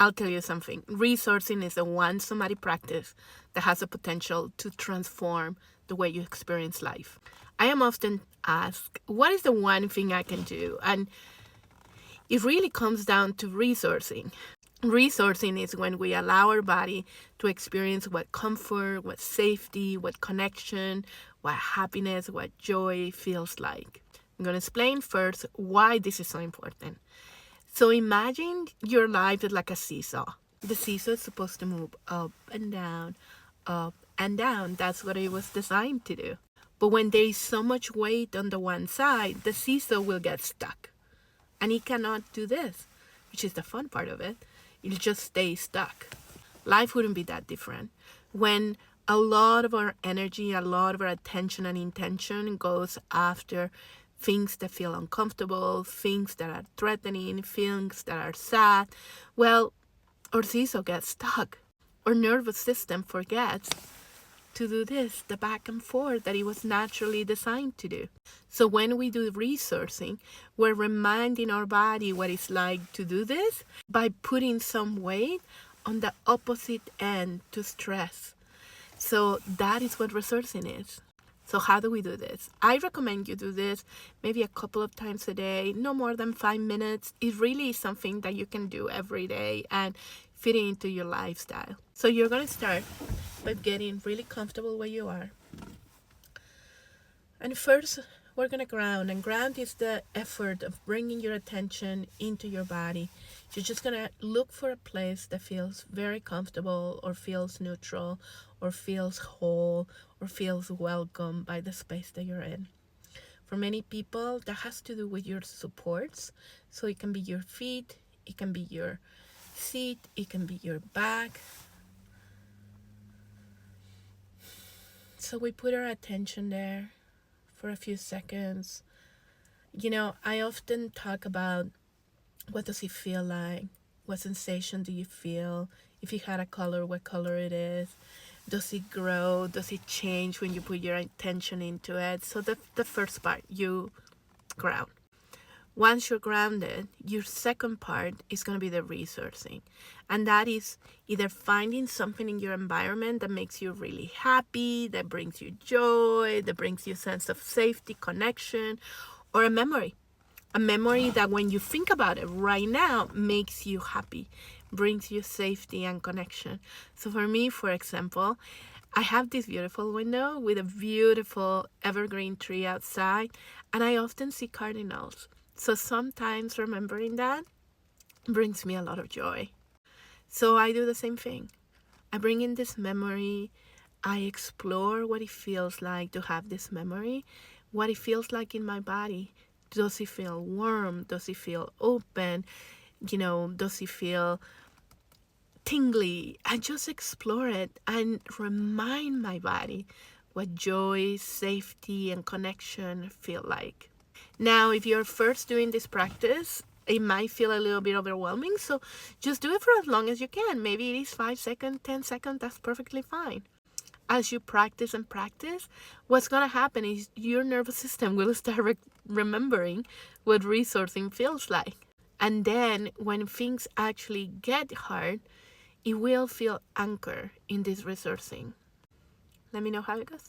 I'll tell you something. Resourcing is the one somatic practice that has the potential to transform the way you experience life. I am often asked, what is the one thing I can do? And it really comes down to resourcing. Resourcing is when we allow our body to experience what comfort, what safety, what connection, what happiness, what joy feels like. I'm going to explain first why this is so important. So imagine your life is like a seesaw. The seesaw is supposed to move up and down, up and down. That's what it was designed to do. But when there is so much weight on the one side, the seesaw will get stuck. And it cannot do this, which is the fun part of it. It'll just stay stuck. Life wouldn't be that different. When a lot of our energy, a lot of our attention and intention goes after things that feel uncomfortable, things that are threatening, things that are sad, well, our seesaw gets stuck. Our nervous system forgets to do this, the back and forth that it was naturally designed to do. So when we do resourcing, we're reminding our body what it's like to do this by putting some weight on the opposite end to stress. So that is what resourcing is. So how do we do this? I recommend you do this maybe a couple of times a day, no more than 5 minutes. It really is something that you can do every day and fit it into your lifestyle. So you're going to start by getting really comfortable where you are. And first, we're going to ground. And ground is the effort of bringing your attention into your body. You're just going to look for a place that feels very comfortable or feels neutral or feels whole or feels welcome by the space that you're in. For many people, that has to do with your supports. So it can be your feet, it can be your seat, it can be your back. So we put our attention there for a few seconds. You know, I often talk about what does it feel like? What sensation do you feel? If you had a color, what color it is? Does it grow? Does it change when you put your attention into it? So the first part, you ground. Once you're grounded, your second part is going to be the resourcing. And that is either finding something in your environment that makes you really happy, that brings you joy, that brings you a sense of safety, connection, or a memory. A memory that when you think about it right now makes you happy, brings you safety and connection. So for me, for example, I have this beautiful window with a beautiful evergreen tree outside, and I often see cardinals. So sometimes remembering that brings me a lot of joy. So I do the same thing. I bring in this memory. I explore what it feels like to have this memory, what it feels like in my body. Does it feel warm? Does it feel open? Does it feel tingly? I just explore it and remind my body what joy, safety, and connection feel like. Now, if you're first doing this practice, it might feel a little bit overwhelming, so just do it for as long as you can. Maybe it is 5 seconds, 10 seconds, that's perfectly fine. As you practice and practice, what's going to happen is your nervous system will start remembering what resourcing feels like. And then when things actually get hard, it will feel anchored in this resourcing. Let me know how it goes.